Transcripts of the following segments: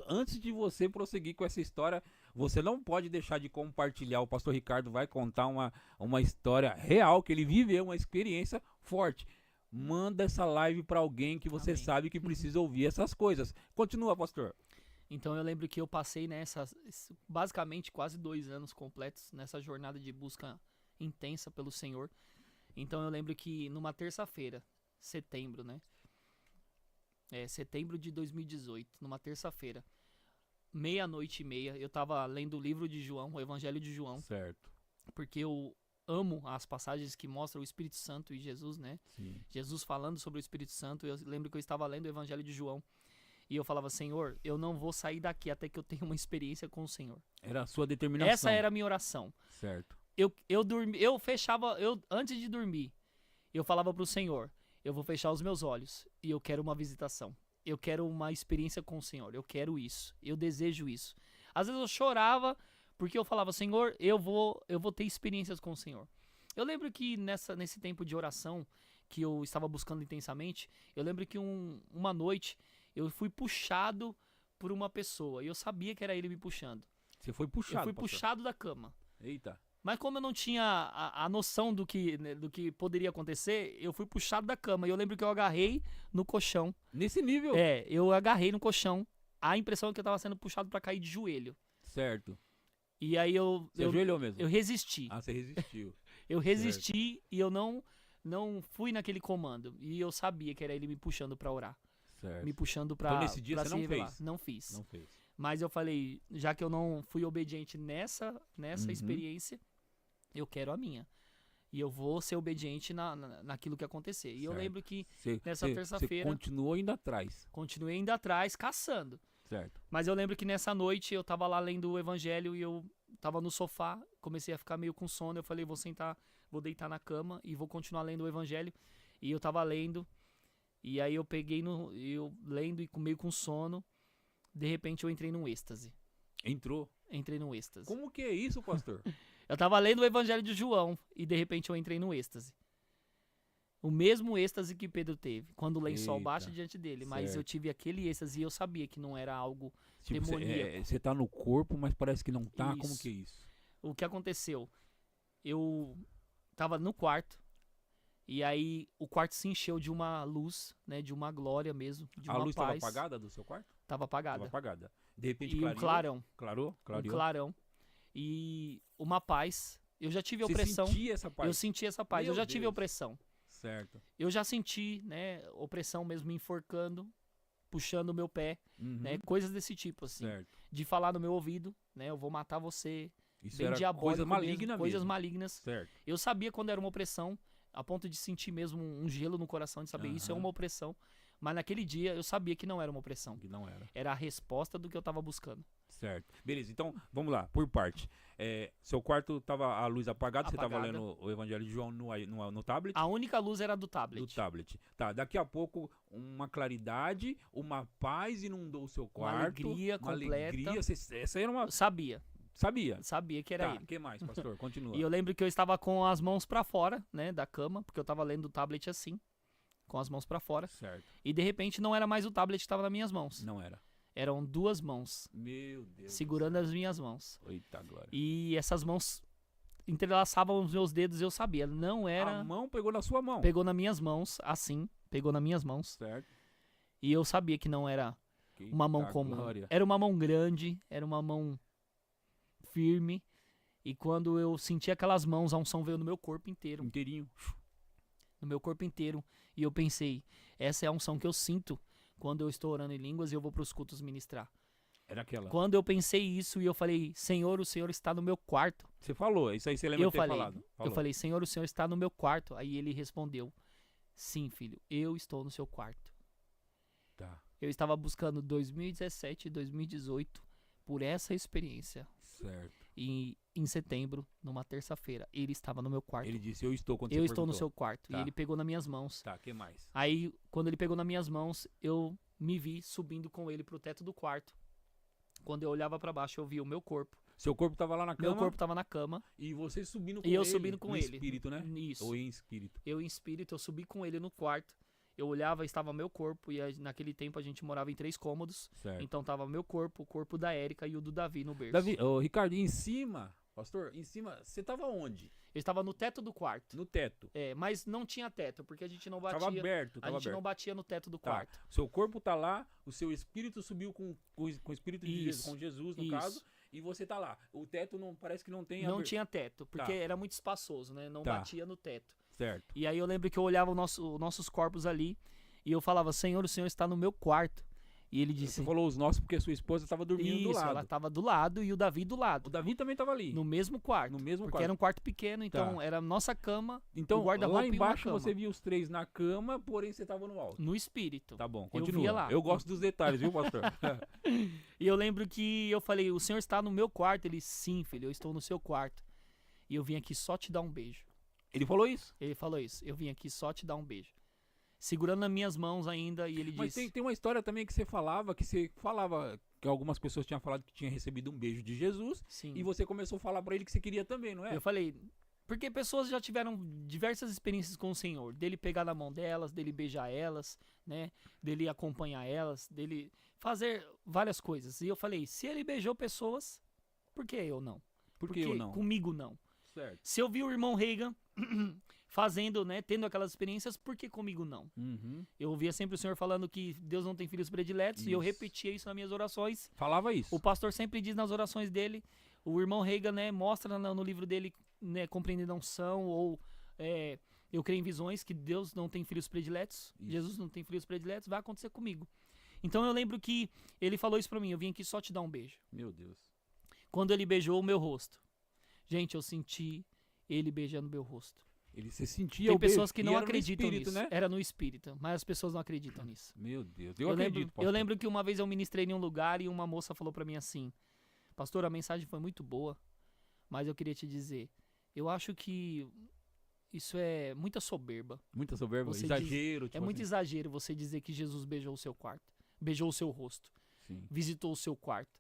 Antes de você prosseguir com essa história, você não pode deixar de compartilhar. O pastor Ricardo vai contar uma história real, que ele viveu, uma experiência forte. Manda essa live para alguém que você Amém. sabe que precisa ouvir essas coisas. Continua, pastor. Então eu lembro que eu passei basicamente quase 2 anos completos nessa jornada de busca intensa pelo Senhor. Então eu lembro que numa terça-feira, setembro, né? Setembro de 2018, numa terça-feira, 00:30, eu tava lendo o livro de João, o Evangelho de João, Certo. porque eu amo as passagens que mostram o Espírito Santo e Jesus, né? Sim. Jesus falando sobre o Espírito Santo. Eu lembro que eu estava lendo o Evangelho de João e eu falava: Senhor, eu não vou sair daqui até que eu tenha uma experiência com o Senhor. Era a sua determinação. Essa era a minha oração. Certo. Eu fechava, antes de dormir, eu falava pro Senhor: eu vou fechar os meus olhos e eu quero uma visitação. Eu quero uma experiência com o Senhor. Eu quero isso. Eu desejo isso. Às vezes eu chorava porque eu falava: Senhor, eu vou ter experiências com o Senhor. Eu lembro que nesse tempo de oração que eu estava buscando intensamente, eu lembro que uma noite eu fui puxado por uma pessoa e eu sabia que era ele me puxando. Você foi puxado, Eu fui pastor. puxado da cama. Eita. Mas como eu não tinha a noção do que poderia acontecer, eu fui puxado da cama. E eu lembro que eu agarrei no colchão. Nesse nível. Eu agarrei no colchão. A impressão é que eu tava sendo puxado pra cair de joelho. Certo. E aí Você ajoelhou mesmo? eu resisti. Ah, você resistiu. Eu resisti e eu não fui naquele comando. E eu sabia que era ele me puxando pra orar. Certo. Me puxando pra, Então nesse dia pra você se não revelar. fez? Não fiz. Não fez. Mas eu falei, já que eu não fui obediente nessa Uhum. experiência, eu quero a minha. E eu vou ser obediente naquilo que acontecer. E eu Certo. lembro que Você terça-feira continuou indo atrás. continuei indo atrás, caçando. Certo. Mas eu lembro que nessa noite eu tava lá lendo o evangelho e eu tava no sofá, comecei a ficar meio com sono. Eu falei, vou sentar, vou deitar na cama e vou continuar lendo o evangelho. E eu tava lendo, e aí eu eu lendo e meio com sono. De repente eu entrei num êxtase. Entrou. Entrei num êxtase. Como que é isso, pastor? Eu tava lendo o Evangelho de João e de repente eu entrei no êxtase. O mesmo êxtase que Pedro teve, quando o lençol Eita, baixa diante dele. Mas eu certo. tive aquele êxtase e eu sabia que não era algo Tipo, demoníaco. você tá no corpo, mas parece que não tá. Como Isso. que é isso? O que aconteceu? Eu tava no quarto e aí o quarto se encheu de uma luz, né, de uma glória mesmo, de A uma luz estava paz. apagada do seu quarto? Tava apagada. Estava apagada. De repente E um clareou. clarão. Clarou? Clareou. Um clarão. E uma paz. Eu já tive Você opressão. sentia essa paz? Eu senti essa paz. Meu Eu já tive Deus. opressão. Certo. Eu já senti, né, opressão mesmo me enforcando, puxando o meu pé, Uhum. né, coisas desse tipo, assim. Certo. De falar no meu ouvido, né, eu vou matar você, Isso bem era diabólico coisa mesmo, maligna coisas mesmo. malignas. Certo. Eu sabia quando era uma opressão, a ponto de sentir mesmo um gelo no coração, de saber isso é Aham. uma opressão. Mas naquele dia eu sabia que não era uma opressão. Que não era. Era a resposta do que eu tava buscando. Certo. Beleza, então vamos lá, por parte. Seu quarto tava a luz apagada, você tava Apagada. lendo o Evangelho de João no tablet? A única luz era do tablet. Do tablet. Tá, daqui a pouco uma claridade, uma paz inundou o seu Uma quarto. alegria completa. Alegria. Essa era uma. Eu sabia Sabia? que era Tá, ele. o que mais, pastor? Continua. E eu lembro que eu estava com as mãos pra fora, né, da cama, porque eu tava lendo o tablet assim, com as mãos pra fora. Certo. E de repente não era mais o tablet que estava nas minhas mãos. Não era. Eram duas mãos Meu Deus. segurando as minhas mãos. Eita, glória. E essas mãos entrelaçavam os meus dedos e eu sabia, não era. A mão pegou na sua mão. Pegou nas minhas mãos, assim, pegou nas minhas mãos. Certo. E eu sabia que não era uma mão Eita, comum. glória. Era uma mão grande, era uma mão firme. E quando eu senti aquelas mãos, a unção veio no meu corpo inteiro. Inteirinho. No meu corpo inteiro. E eu pensei, essa é a unção que eu sinto quando eu estou orando em línguas e eu vou para os cultos ministrar. Era aquela. Quando eu pensei isso e eu falei, Senhor, o Senhor está no meu quarto. Você falou, isso aí você lembra Eu de ter falei, falado. eu falei, Senhor, o Senhor está no meu quarto. Aí ele respondeu, sim, filho, eu estou no seu quarto. Tá. Eu estava buscando 2017 e 2018 por essa experiência. Certo. E em setembro, numa terça-feira, ele estava no meu quarto. Ele disse, eu estou quando Eu você estou no perguntou. seu quarto. Tá. E ele pegou nas minhas mãos. Tá, que mais? Aí, quando ele pegou nas minhas mãos, eu me vi subindo com ele pro teto do quarto. Quando eu olhava pra baixo, eu via o meu corpo. Seu corpo tava lá na cama. Meu corpo tava na cama. E você subindo com E ele. eu subindo com no ele. espírito, né? Isso. Ou em espírito. Eu em espírito, eu subi com ele no quarto. eu olhava, estava meu corpo, e naquele tempo a gente morava em 3 cômodos, Certo. então tava meu corpo, o corpo da Érica e o do Davi no berço. Davi, ô, Ricardo, e em cima, pastor, em cima, você tava onde? Eu estava no teto do quarto. No teto. Mas não tinha teto, porque a gente não batia. Tava aberto, A tava gente aberto. não batia no teto do Tá. quarto. Seu corpo tá lá, o seu espírito subiu com o espírito de Jesus, Isso, com Jesus, no isso. caso, e você tá lá. O teto não parece que não tem Não tinha teto, porque Tá. era muito espaçoso, né? Não Tá. batia no teto. Certo. E aí eu lembro que eu olhava os nossos corpos ali e eu falava, Senhor, o Senhor está no meu quarto. E ele disse, Você falou os nossos porque sua esposa estava dormindo do isso, lado. ela estava do lado e o Davi do O lado. Davi também tava ali. No mesmo quarto. No mesmo Porque quarto. era um quarto pequeno, então Tá. era a nossa cama, Então, o guarda-roupa lá e uma embaixo cama. você via os 3 na cama, porém você tava no alto. no espírito. Tá bom, Eu continua. via lá. Eu gosto dos detalhes, viu, pastor? E eu lembro que eu falei, o Senhor está no meu quarto? Ele, sim, filho, eu estou no seu quarto. E eu vim aqui só te dar um beijo. Ele falou isso. Ele falou isso, eu vim aqui só te dar um beijo. Segurando nas minhas mãos ainda, e ele Mas disse... tem uma história também que você falava que algumas pessoas tinham falado que tinha recebido um beijo de Jesus, Sim. e você começou a falar pra ele que você queria também, não é? Eu falei, porque pessoas já tiveram diversas experiências com o Senhor, dele pegar na mão delas, dele beijar elas, né, dele acompanhar elas, dele fazer várias coisas. E eu falei, se ele beijou pessoas, por que eu não? Por que eu não? Comigo não. Certo. Se eu vi o irmão Reagan fazendo, né, tendo aquelas experiências, por que comigo não? Uhum. Eu ouvia sempre o Senhor falando que Deus não tem filhos prediletos, e eu Isso. repetia isso nas minhas orações. Falava isso. O pastor sempre diz nas orações dele, o irmão Reagan, né, mostra no livro dele, né, compreendendo a unção, ou eu creio em visões, que Deus não tem filhos prediletos, Isso. Jesus não tem filhos prediletos, vai acontecer comigo. Então eu lembro que ele falou isso pra mim, eu vim aqui só te dar um beijo. Meu Deus. Quando ele beijou o meu rosto, gente, eu senti ele beijando meu rosto. Você sentia Tem o beijo, pessoas que e não era no acreditam espírito, nisso. né? Era no espírito, mas as pessoas não acreditam nisso. Meu Deus. Eu acredito, pastor. Eu lembro que uma vez eu ministrei em um lugar e uma moça falou pra mim assim, pastor, a mensagem foi muito boa, mas eu queria te dizer, eu acho que isso é muita soberba. Muita soberba, Você exagero. É muito exagero você dizer que Jesus beijou o seu quarto, beijou o seu rosto, Sim. visitou o seu quarto.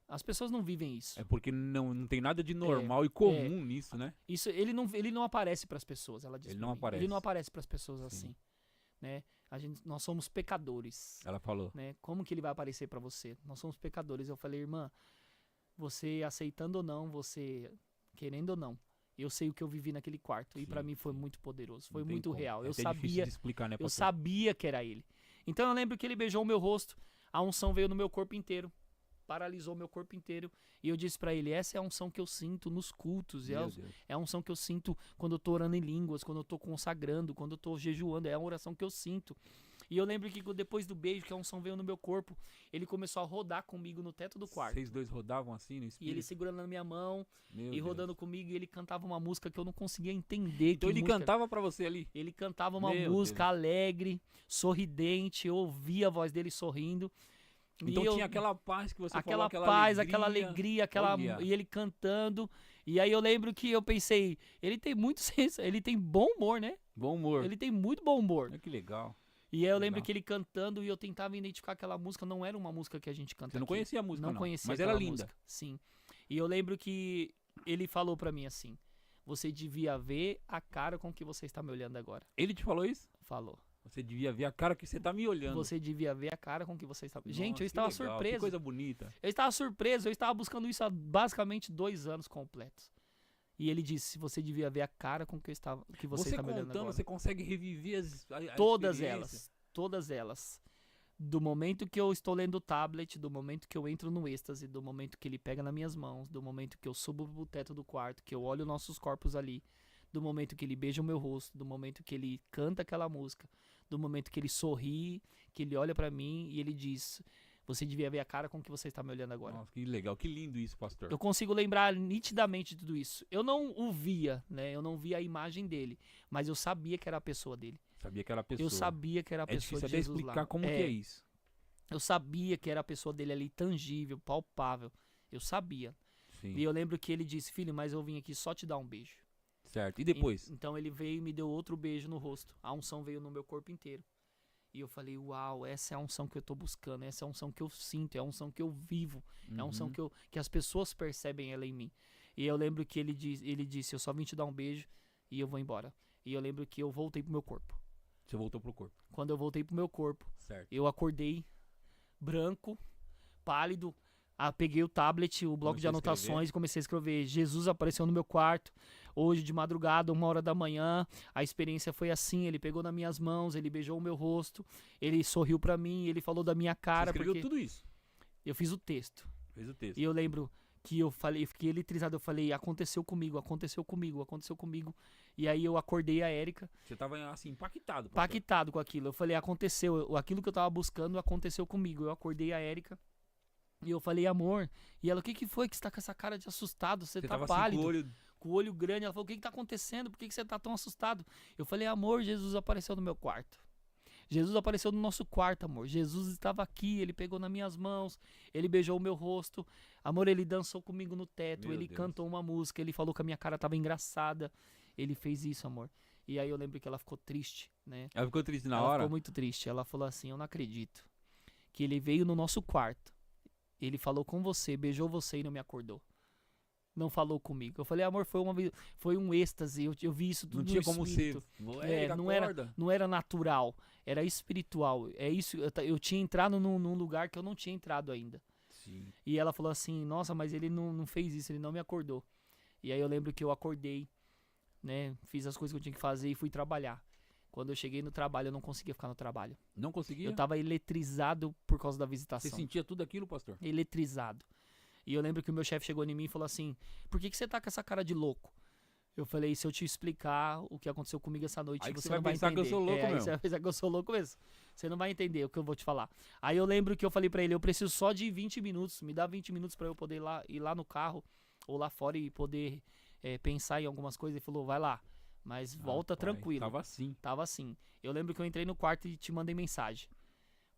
As pessoas não vivem isso. É porque não tem nada de normal e comum nisso, né? Isso ele não aparece para as pessoas, ela disse. Ele pra não mim. aparece. Ele não aparece para as pessoas Sim. assim, né? Nós somos pecadores, Ela falou. né? Como que ele vai aparecer para você? Nós somos pecadores. Eu falei, irmã, você aceitando ou não, você querendo ou não, eu sei o que eu vivi naquele quarto e Sim, para mim foi sim. muito poderoso, foi Não tem muito como. real. É Eu até difícil sabia, de explicar, né, eu pastor? sabia que era ele. Então eu lembro que ele beijou o meu rosto, a unção veio no meu corpo inteiro, paralisou meu corpo inteiro e eu disse pra ele, essa é a unção que eu sinto nos cultos, Meu Deus. é a unção que eu sinto quando eu tô orando em línguas, quando eu tô consagrando, quando eu tô jejuando, é a oração que eu sinto. E eu lembro que depois do beijo, que a unção veio no meu corpo, ele começou a rodar comigo no teto do quarto. Vocês dois rodavam assim no E espírito? ele segurando na minha mão Meu e Deus. rodando comigo, e ele cantava uma música que eu não conseguia entender. Então que ele música era. cantava pra você ali? Ele cantava uma Meu música Deus. alegre, sorridente, eu ouvia a voz dele sorrindo. Então E eu- tinha aquela paz que você aquela falou, paz, aquela alegria, Olha. e ele cantando. E aí eu lembro que eu pensei, ele tem muito senso, ele tem bom humor, né? Bom humor. Ele tem muito bom humor. Olha que legal. E aí eu lembro Legal. que ele cantando e eu tentava identificar aquela música, não era uma música que a gente canta Você não aqui. conhecia a música, não. Não conhecia Mas era aquela linda. música. Sim. E eu lembro que ele falou pra mim assim, você devia ver a cara com que você está me olhando agora. Ele te falou isso? Falou. Você devia ver a cara que você tá me olhando. Você devia ver a cara com que você está... Nossa, Gente, eu que estava legal, Que surpreso. coisa bonita. Eu estava surpreso, eu estava buscando isso há basicamente 2 anos completos. E ele disse, você devia ver a cara com que você está me olhando contando, agora. você consegue reviver a Todas experiência. elas. Do momento que eu estou lendo o tablet, do momento que eu entro no êxtase, do momento que ele pega nas minhas mãos, do momento que eu subo pro teto do quarto, que eu olho nossos corpos ali, do momento que ele beija o meu rosto, do momento que ele canta aquela música, do momento que ele sorri, que ele olha pra mim e ele diz, você devia ver a cara com que você está me olhando agora. Nossa, que legal, que lindo isso, pastor. Eu consigo lembrar nitidamente de tudo isso. Eu não o via, né? Eu não via a imagem dele, mas eu sabia que era a pessoa dele. Sabia que era a pessoa. Eu sabia que era a É pessoa difícil de até Jesus explicar lá. como que é isso. Eu sabia que era a pessoa dele ali, tangível, palpável. Eu sabia. Sim. E eu lembro que ele disse, filho, mas eu vim aqui só te dar um beijo. Certo. E depois? Então ele veio e me deu outro beijo no rosto. A unção veio no meu corpo inteiro. E eu falei, uau, essa é a unção que eu tô buscando, essa é a unção que eu sinto, é a unção que eu vivo, é a unção Uhum. que as pessoas percebem ela em mim. E eu lembro que ele disse, eu só vim te dar um beijo e eu vou embora. E eu lembro que eu voltei pro meu corpo. Você voltou pro corpo. Quando eu voltei pro meu corpo, Certo. eu acordei branco, pálido. Peguei o tablet, o bloco de Comecei a anotações e comecei a escrever. Jesus apareceu no meu quarto, hoje de madrugada, 1h da manhã. A experiência foi assim, ele pegou nas minhas mãos, ele beijou o meu rosto, ele sorriu pra mim, ele falou da minha Você cara. escreveu Porque tudo isso. eu fiz o texto. Fez o texto. E eu lembro que eu falei, eu fiquei eletrizado, eu falei, aconteceu comigo, aconteceu comigo, aconteceu comigo. E aí eu acordei a Érica, Você tava assim, impactado. impactado com aquilo. Eu falei, aconteceu, aquilo que eu tava buscando aconteceu comigo. Eu acordei a Érica e eu falei, amor. E ela, o que foi que você tá com essa cara de assustado? Você tá tava pálido, assim, com o olho... com o olho grande. Ela falou, o que tá acontecendo? Por que você tá tão assustado? Eu falei, amor, Jesus apareceu no meu quarto. Jesus apareceu no nosso quarto, amor. Jesus estava aqui, ele pegou nas minhas mãos, ele beijou o meu rosto. Amor, ele dançou comigo no teto, Meu ele Deus. cantou uma música, ele falou que a minha cara tava engraçada. Ele fez isso, amor. E aí eu lembro que ela ficou triste, né? Ela ficou triste na Ela hora? ficou muito triste. Ela falou assim, eu não acredito que ele veio no nosso quarto, ele falou com você, beijou você e não me acordou. Não falou comigo. Eu falei, amor, foi um êxtase. Eu vi isso tudo Não tinha no como ser. espírito. Não era natural, era espiritual. É isso, eu tinha entrado num lugar que eu não tinha entrado ainda. Sim. E ela falou assim, nossa, mas ele não fez isso, ele não me acordou. E aí eu lembro que eu acordei, né, fiz as coisas que eu tinha que fazer e fui trabalhar. Quando eu cheguei no trabalho, eu não conseguia ficar no trabalho. Não conseguia? Eu tava eletrizado por causa da visitação. Você sentia tudo aquilo, pastor? Eletrizado. E eu lembro que o meu chefe chegou em mim e falou assim, por que você tá com essa cara de louco? Eu falei, se eu te explicar o que aconteceu comigo essa noite, Aí que você você não vai vai pensar entender. que eu sou louco aí mesmo. você vai pensar que eu sou louco mesmo. Você não vai entender o que eu vou te falar. Aí eu lembro que eu falei pra ele, eu preciso só de 20 minutos, me dá 20 minutos pra eu poder ir lá no carro ou lá fora e poder pensar em algumas coisas. Ele falou, vai lá, mas volta Rapaz, tranquilo. Tava assim. Tava assim. Eu lembro que eu entrei no quarto e te mandei mensagem.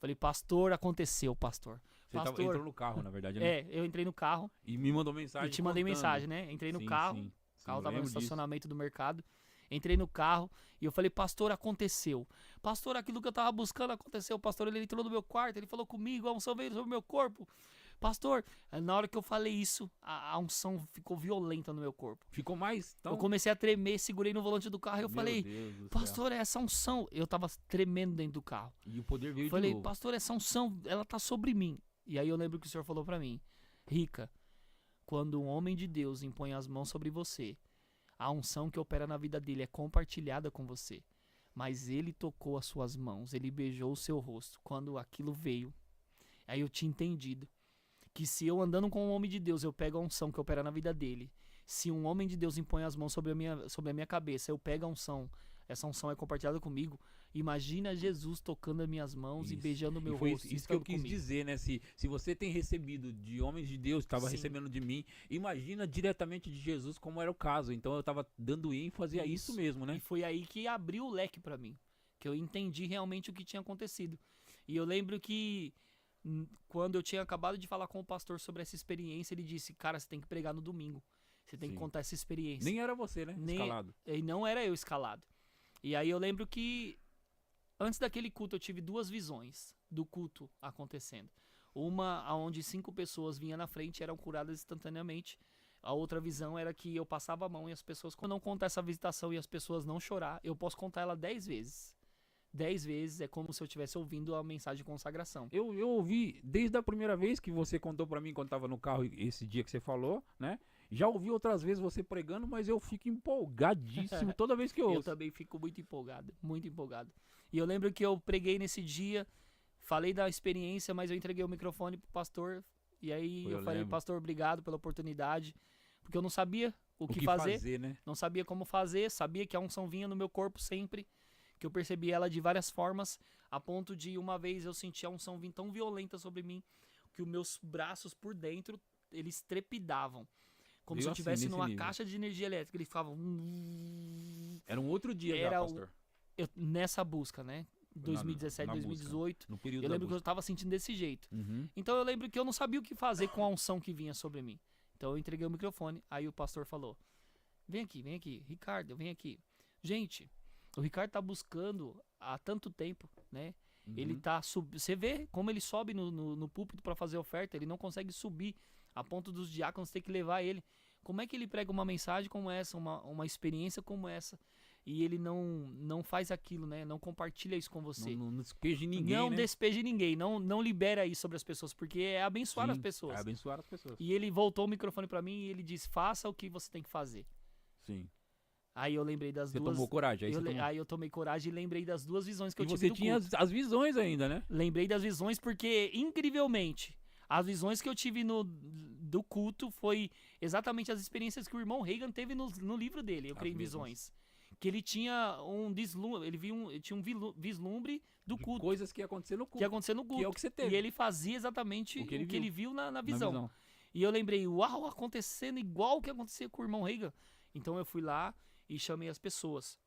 Falei, pastor, aconteceu, pastor. Você entrou no carro, na verdade, né? Eu entrei no carro E me mandou mensagem e te mandei contando. mensagem, né? Entrei no Sim, carro, sim, o carro eu tava no lembro disso. estacionamento do mercado. Entrei no carro e eu falei, pastor, aconteceu. Pastor, aquilo que eu tava buscando aconteceu. Pastor, ele entrou no meu quarto, ele falou comigo, a unção veio sobre o meu corpo. Pastor, na hora que eu falei isso, a unção ficou violenta no meu corpo. Ficou mais? Então... Eu comecei a tremer, segurei no volante do carro e eu Meu falei, Deus do céu. pastor, essa unção... Eu tava tremendo dentro do carro. E o poder veio Falei, de novo. pastor, essa unção, ela tá sobre mim. E aí eu lembro que o senhor falou pra mim, Rica, quando um homem de Deus impõe as mãos sobre você, a unção que opera na vida dele é compartilhada com você. Mas ele tocou as suas mãos, ele beijou o seu rosto. Quando aquilo veio, aí eu tinha entendido que se eu andando com um homem de Deus, eu pego a unção que opera na vida dele. Se um homem de Deus impõe as mãos sobre a minha cabeça, eu pego a unção, essa unção é compartilhada comigo. Imagina Jesus tocando as minhas mãos e Isso. beijando o meu E foi rosto. isso que eu estando quis comigo. dizer, né? Se você tem recebido de homens de Deus, estava Sim. recebendo de mim, imagina diretamente de Jesus como era o caso. Então eu estava dando ênfase a isso mesmo, né? E foi aí que abriu o leque pra mim, que eu entendi realmente o que tinha acontecido. E eu lembro que quando eu tinha acabado de falar com o pastor sobre essa experiência, ele disse, cara, você tem que pregar no domingo. Você tem que Sim. contar essa experiência. Nem era você, né? Nem- Escalado. E não era eu escalado. E aí eu lembro que antes daquele culto eu tive duas visões do culto acontecendo. Uma onde 5 pessoas vinham na frente e eram curadas instantaneamente. A outra visão era que eu passava a mão e as pessoas, quando eu não contar essa visitação e as pessoas não chorar, eu posso contar ela 10 vezes. 10 vezes é como se eu estivesse ouvindo a mensagem de consagração. Eu ouvi desde a primeira vez que você contou pra mim quando tava no carro esse dia que você falou, né? Já ouvi outras vezes você pregando, mas eu fico empolgadíssimo toda vez que eu Eu ouço. também fico muito empolgado, muito empolgado. E eu lembro que eu preguei nesse dia, falei da experiência, mas eu entreguei o microfone pro pastor. E aí eu falei, lembro. pastor, obrigado pela oportunidade. Porque eu não sabia o que fazer, fazer, né? não sabia como fazer, sabia que a unção vinha no meu corpo sempre, que eu percebi ela de várias formas, a ponto de uma vez eu senti a unção vir tão violenta sobre mim, que os meus braços por dentro, eles trepidavam. Como Veio se eu assim, estivesse nesse numa nível. caixa de energia elétrica, eles ficavam... Era um outro dia Era já, o- pastor. nessa busca, né? 2017, na busca. 2018. No período Eu da lembro que eu busca. tava sentindo desse jeito. Uhum. Então eu lembro que eu não sabia o que fazer com a unção que vinha sobre mim. Então eu entreguei o microfone, aí o pastor falou, vem aqui, Ricardo, vem aqui. Gente, o Ricardo tá buscando há tanto tempo, né? Uhum. Ele tá você vê como ele sobe no púlpito para fazer oferta, ele não consegue subir a ponto dos diáconos ter que levar ele. Como é que ele prega uma mensagem como essa, uma experiência como essa? e ele não faz aquilo, né? Não compartilha isso com você. Não despeje ninguém, Não né? despeje ninguém, não libera isso sobre as pessoas, porque é abençoar as Sim, pessoas. é abençoar as pessoas. E ele voltou o microfone pra mim e ele disse: faça o que você tem que fazer. Sim. Aí eu lembrei das Você duas. tomou coragem. Aí eu tomei coragem e lembrei das duas visões que E eu tive você do tinha culto. as visões ainda, né? Lembrei das visões porque, incrivelmente, as visões que eu tive do culto foi exatamente as experiências que o irmão Reagan teve no livro dele, Eu As Creio em mesmas. Visões. Que ele tinha um deslumbre, ele tinha um vislumbre do De culto, coisas que ia acontecer no que culto. ia acontecer no culto. Que é o que você teve. E ele fazia exatamente O que ele o que ele viu na na visão. E eu lembrei, uau, acontecendo igual o que acontecia com o irmão Reagan. Então eu fui lá e chamei as pessoas.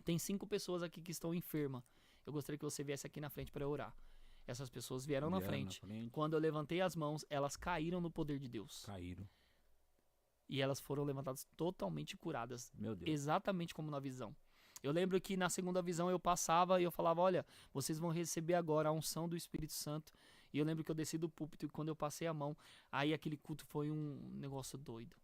Tem 5 pessoas aqui que estão enfermas. Eu gostaria que você viesse aqui na frente para orar. Essas pessoas vieram na frente. Quando eu levantei as mãos, elas caíram no poder de Deus. Caíram. E elas foram levantadas totalmente curadas. Meu Deus. Exatamente como na visão. Eu lembro que na segunda visão eu passava e eu falava, olha, vocês vão receber agora a unção do Espírito Santo. E eu lembro que eu desci do púlpito e quando eu passei a mão, aí aquele culto foi um negócio doido.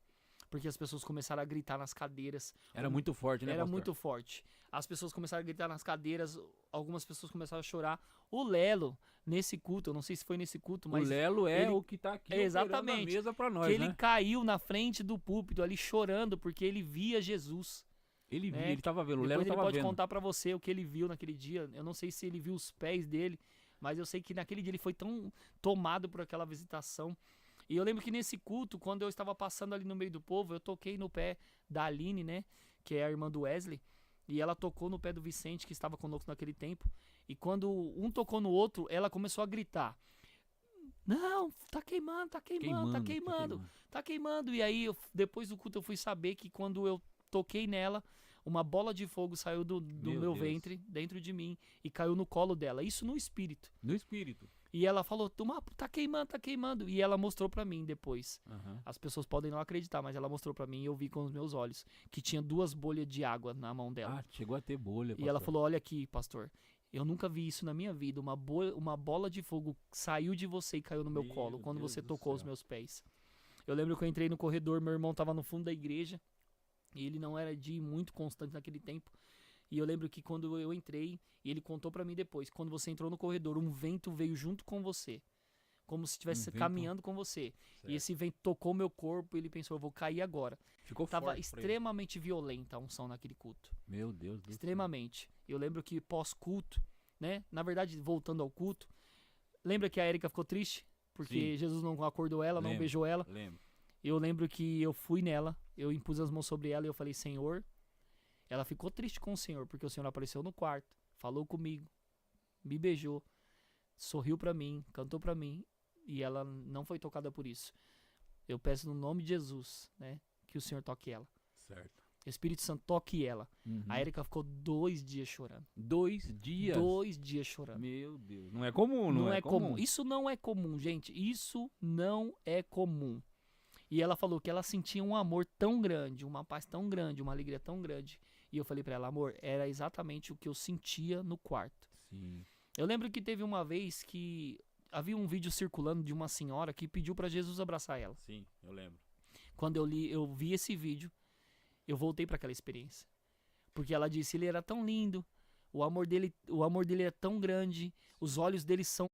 Porque as pessoas começaram a gritar nas cadeiras. Era muito forte, né, Era pastor? muito forte. As pessoas começaram a gritar nas cadeiras, algumas pessoas começaram a chorar. O Lelo, nesse culto, eu não sei se foi nesse culto, mas o Lelo é ele- o que tá aqui Exatamente. operando a mesa pra nós, que ele né? caiu na frente do púlpito ali chorando porque ele via Jesus. Ele via, né? ele tava vendo. O Depois Lelo ele tava pode vendo. contar pra você o que ele viu naquele dia. Eu não sei se ele viu os pés dele, mas eu sei que naquele dia ele foi tão tomado por aquela visitação. E eu lembro que nesse culto, quando eu estava passando ali no meio do povo, eu toquei no pé da Aline, né, que é a irmã do Wesley, e ela tocou no pé do Vicente, que estava conosco naquele tempo. E quando um tocou no outro, ela começou a gritar: não, tá queimando, tá queimando, tá queimando, tá queimando. E aí, depois do culto, eu fui saber que quando eu toquei nela, uma bola de fogo saiu do Meu meu Deus. ventre, dentro de mim, e caiu no colo dela. Isso no espírito. No espírito. E ela falou, tá queimando, tá queimando. E ela mostrou pra mim depois. Aham. As pessoas podem não acreditar, mas ela mostrou pra mim e eu vi com os meus olhos que tinha 2 bolhas de água na mão dela. Ah, chegou a ter bolha, e ela pastor. falou, olha aqui, pastor, eu nunca vi isso na minha vida. Uma bola de fogo saiu de você e caiu no meu Meu colo quando Deus você do tocou os céu. meus pés. Eu lembro que eu entrei no corredor, meu irmão tava no fundo da igreja. E ele não era de ir muito constante naquele tempo. E eu lembro que quando eu entrei, e ele contou pra mim depois, quando você entrou no corredor, um vento veio junto com você. Como se estivesse vento? caminhando com você. Certo. E esse vento tocou meu corpo e ele pensou, eu vou cair agora. Ficou Tava forte pra ele. extremamente violenta a unção naquele culto. Meu Deus do céu. Extremamente. Eu lembro que pós-culto, né? Na verdade, voltando ao culto, lembra que a Erika ficou triste? Porque Sim. Jesus não acordou ela, não Lembro. beijou ela. Lembro. Eu lembro que eu fui nela, eu impus as mãos sobre ela e eu falei, Senhor. Ela ficou triste com o Senhor, porque o Senhor apareceu no quarto, falou comigo, me beijou, sorriu pra mim, cantou pra mim, e ela não foi tocada por isso. Eu peço no nome de Jesus, né, que o Senhor toque ela. Certo. Espírito Santo, toque ela. Uhum. A Erika ficou 2 dias chorando. 2 dias. 2 dias chorando. Meu Deus. Não é comum, Não é comum. Isso não é comum, gente. Isso não é comum. E ela falou que ela sentia um amor tão grande, uma paz tão grande, uma alegria tão grande. E eu falei pra ela, amor, era exatamente o que eu sentia no quarto. Sim. Eu lembro que teve uma vez que havia um vídeo circulando de uma senhora que pediu pra Jesus abraçar ela. Sim, eu lembro. Quando eu vi esse vídeo, eu voltei pra aquela experiência. Porque ela disse, ele era tão lindo, o amor dele é tão grande, os olhos dele são